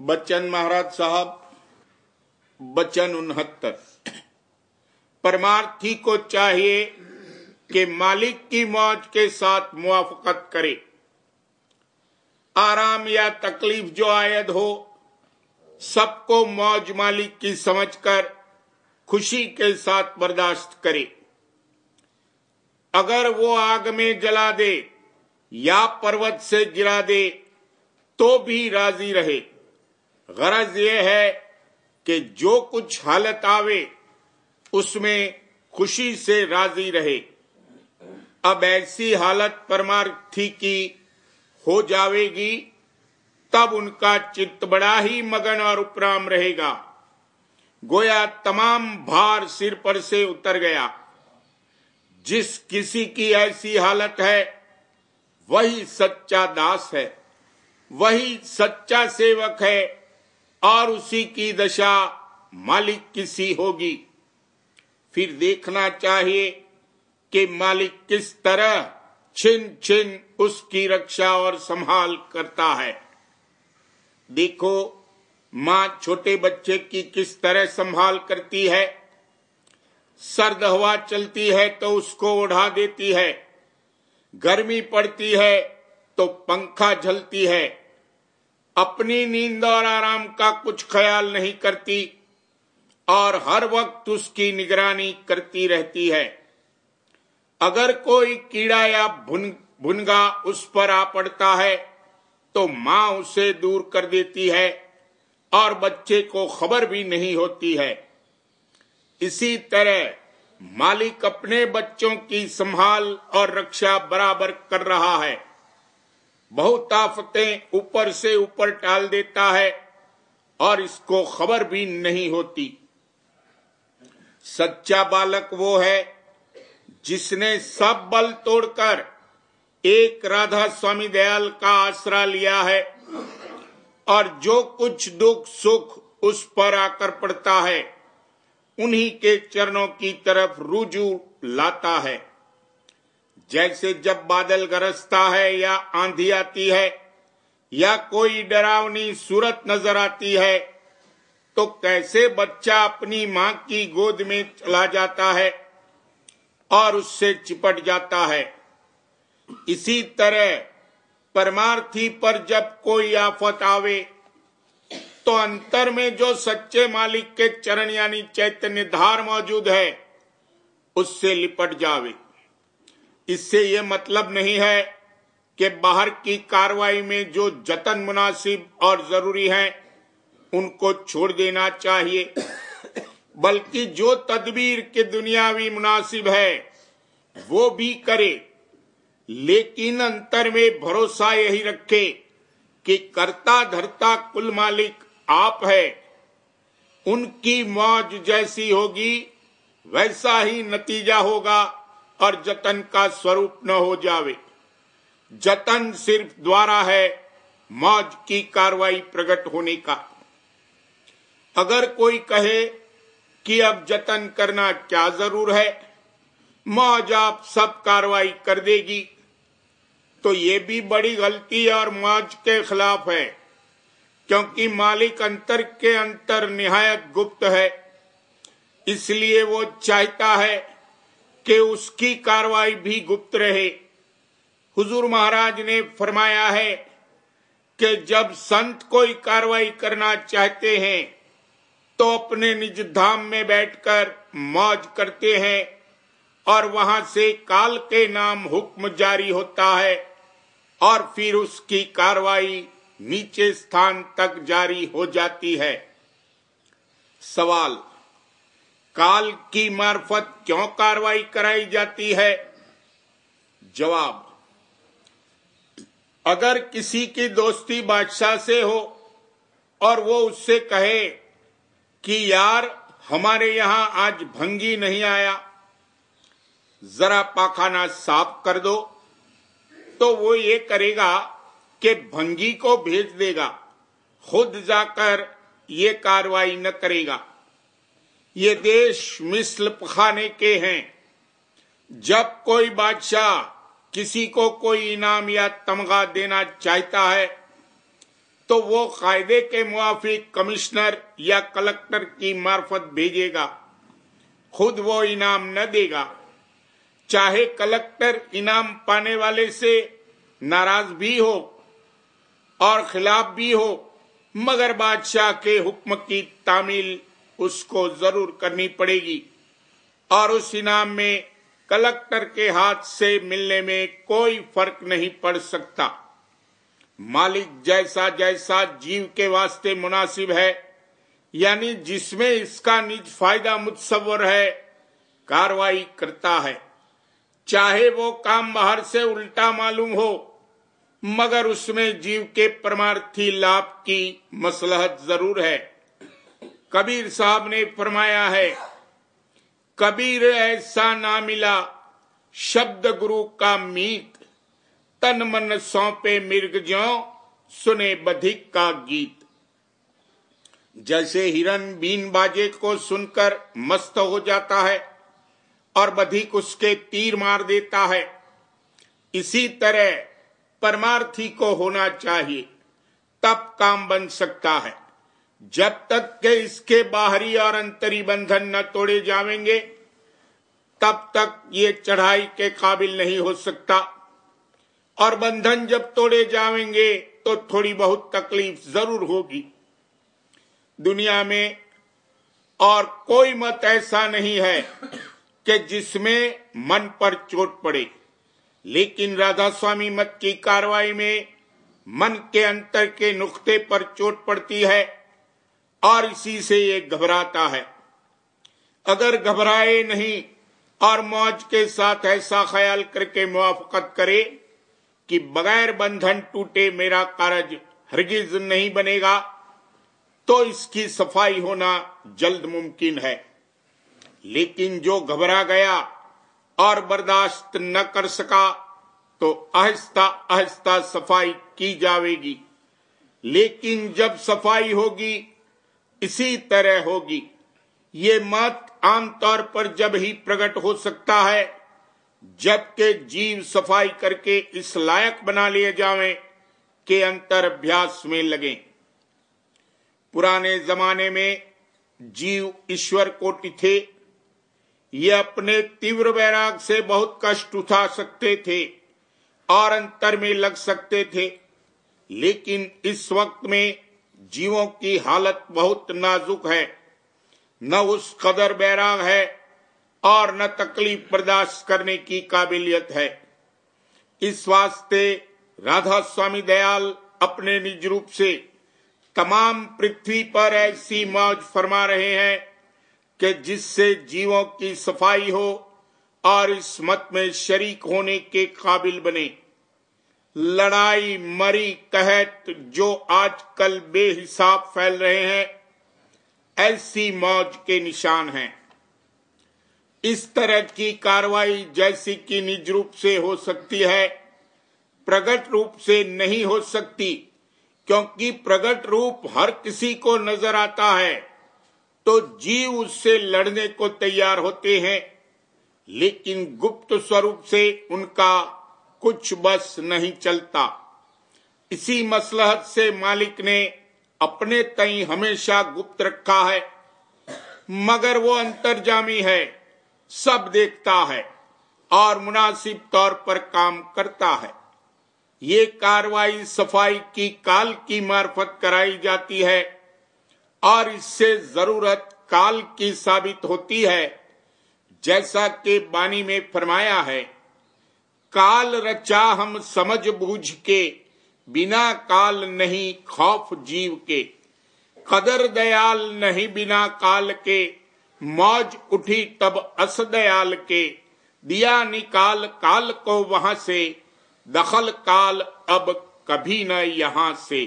बच्चन महाराज साहब, बचन 69। परमार्थी को चाहिए कि मालिक की मौज के साथ मुआफकत करे। आराम या तकलीफ जो आयद हो, सबको मौज मालिक की समझकर खुशी के साथ बर्दाश्त करे। अगर वो आग में जला दे या पर्वत से गिरा दे तो भी राजी रहे। गरज ये है कि जो कुछ हालत आवे उसमें खुशी से राजी रहे। अब ऐसी हालत परमार्थी की हो जावेगी, तब उनका चित्त बड़ा ही मगन और उपराम रहेगा, गोया तमाम भार सिर पर से उतर गया। जिस किसी की ऐसी हालत है वही सच्चा दास है, वही सच्चा सेवक है और उसी की दशा मालिक किसी होगी। फिर देखना चाहिए कि मालिक किस तरह छिन छिन उसकी रक्षा और संभाल करता है। देखो, मां छोटे बच्चे की किस तरह संभाल करती है। सर्द हवा चलती है तो उसको उड़ा देती है, गर्मी पड़ती है तो पंखा झलती है। अपनी नींद और आराम का कुछ ख्याल नहीं करती और हर वक्त उसकी निगरानी करती रहती है। अगर कोई कीड़ा या भुनगा उस पर आ पड़ता है तो मां उसे दूर कर देती है और बच्चे को खबर भी नहीं होती है। इसी तरह मालिक अपने बच्चों की संभाल और रक्षा बराबर कर रहा है। बहुत आफतें ऊपर से ऊपर टाल देता है और इसको खबर भी नहीं होती। सच्चा बालक वो है जिसने सब बल तोड़कर एक राधा स्वामी दयाल का आसरा लिया है और जो कुछ दुख सुख उस पर आकर पड़ता है उन्हीं के चरणों की तरफ रुजू लाता है। जैसे जब बादल गरजता है या आंधी आती है या कोई डरावनी सूरत नजर आती है तो कैसे बच्चा अपनी मां की गोद में चला जाता है और उससे चिपट जाता है। इसी तरह परमार्थी पर जब कोई आफत आवे तो अंतर में जो सच्चे मालिक के चरण यानी चैतन्य धार मौजूद है उससे लिपट जावे। इससे यह मतलब नहीं है कि बाहर की कार्रवाई में जो जतन मुनासिब और जरूरी हैं उनको छोड़ देना चाहिए, बल्कि जो तदबीर के दुनियावी मुनासिब है वो भी करे, लेकिन अंतर में भरोसा यही रखे कि करता धरता कुल मालिक आप है। उनकी मौज जैसी होगी वैसा ही नतीजा होगा और जतन का स्वरूप न हो जावे। जतन सिर्फ द्वारा है मौज की कार्रवाई प्रकट होने का। अगर कोई कहे कि अब जतन करना क्या जरूर है, मौज आप सब कार्रवाई कर देगी, तो ये भी बड़ी गलती और मौज के खिलाफ है, क्योंकि मालिक अंतर के अंतर निहायत गुप्त है। इसलिए वो चाहता है कि उसकी कार्रवाई भी गुप्त रहे। हुजूर महाराज ने फरमाया है कि जब संत कोई कार्रवाई करना चाहते हैं तो अपने निज धाम में बैठकर मौज करते हैं और वहां से काल के नाम हुक्म जारी होता है और फिर उसकी कार्रवाई नीचे स्थान तक जारी हो जाती है। सवाल, काल की मार्फत क्यों कार्रवाई कराई जाती है? जवाब, अगर किसी की दोस्ती बादशाह से हो और वो उससे कहे कि यार हमारे यहां आज भंगी नहीं आया, जरा पाखाना साफ कर दो, तो वो ये करेगा कि भंगी को भेज देगा, खुद जाकर ये कार्रवाई न करेगा। ये देश मिस्ल पखाने के हैं। जब कोई बादशाह किसी को कोई इनाम या तमगा देना चाहता है तो वो कायदे के मुआफिक कमिश्नर या कलेक्टर की मार्फत भेजेगा, खुद वो इनाम न देगा। चाहे कलेक्टर इनाम पाने वाले से नाराज भी हो और खिलाफ भी हो, मगर बादशाह के हुक्म की तामील उसको जरूर करनी पड़ेगी और उस इनाम में कलेक्टर के हाथ से मिलने में कोई फर्क नहीं पड़ सकता। मालिक जैसा जैसा जीव के वास्ते मुनासिब है, यानी जिसमें इसका निज फायदा मुतसव्वर है, कार्रवाई करता है। चाहे वो काम बाहर से उल्टा मालूम हो, मगर उसमें जीव के परमार्थी लाभ की मसलहत जरूर है। कबीर साहब ने फरमाया है, कबीर ऐसा ना मिला शब्द गुरु का मीत, तन मन सौंपे मिर्ग ज्यों सुने बधिक का गीत। जैसे हिरन बीन बाजे को सुनकर मस्त हो जाता है और बधिक उसके तीर मार देता है, इसी तरह परमार्थी को होना चाहिए, तब काम बन सकता है। जब तक के इसके बाहरी और अंतरी बंधन न तोड़े जाएंगे, तब तक ये चढ़ाई के काबिल नहीं हो सकता। और बंधन जब तोड़े जाएंगे तो थोड़ी बहुत तकलीफ जरूर होगी। दुनिया में और कोई मत ऐसा नहीं है कि जिसमें मन पर चोट पड़े, लेकिन राधा स्वामी मत की कार्रवाई में मन के अंतर के नुक्ते पर चोट पड़ती है और इसी से ये घबराता है। अगर घबराए नहीं और मौज के साथ ऐसा ख्याल करके मुआफकत करे कि बगैर बंधन टूटे मेरा कारज हरगिज नहीं बनेगा, तो इसकी सफाई होना जल्द मुमकिन है। लेकिन जो घबरा गया और बर्दाश्त न कर सका, तो आहिस्ता आहिस्ता सफाई की जाएगी। लेकिन जब सफाई होगी इसी तरह होगी। ये मत आमतौर पर जब ही प्रकट हो सकता है जबकि जीव सफाई करके इस लायक बना लिए जावें कि अंतर अभ्यास में लगें। पुराने जमाने में जीव ईश्वर कोटि थे। ये अपने तीव्र वैराग से बहुत कष्ट उठा सकते थे और अंतर में लग सकते थे, लेकिन इस वक्त में जीवों की हालत बहुत नाजुक है। न उस कदर बैराग है और न तकलीफ बर्दाश्त करने की काबिलियत है। इस वास्ते राधा स्वामी दयाल अपने निज रूप से तमाम पृथ्वी पर ऐसी मौज फरमा रहे हैं कि जिससे जीवों की सफाई हो और इस मत में शरीक होने के काबिल बने। लड़ाई मरी कहत जो आजकल बेहिसाब फैल रहे हैं, ऐसी मौज के निशान हैं। इस तरह की कार्रवाई जैसी कि निज रूप से हो सकती है, प्रगट रूप से नहीं हो सकती, क्योंकि प्रगट रूप हर किसी को नजर आता है तो जीव उससे लड़ने को तैयार होते हैं, लेकिन गुप्त स्वरूप से उनका कुछ बस नहीं चलता। इसी मसलहत से मालिक ने अपने तई हमेशा गुप्त रखा है, मगर वो अंतर्जामी है, सब देखता है और मुनासिब तौर पर काम करता है। ये कार्रवाई सफाई की काल की मार्फत कराई जाती है और इससे जरूरत काल की साबित होती है। जैसा कि बानी में फरमाया है, काल रचा हम समझ बूझ के, बिना काल नहीं खौफ जीव के। कदर दयाल नहीं बिना काल के, मौज उठी तब अस दयाल के। दिया निकाल काल को वहां से, दखल काल अब कभी न यहां से।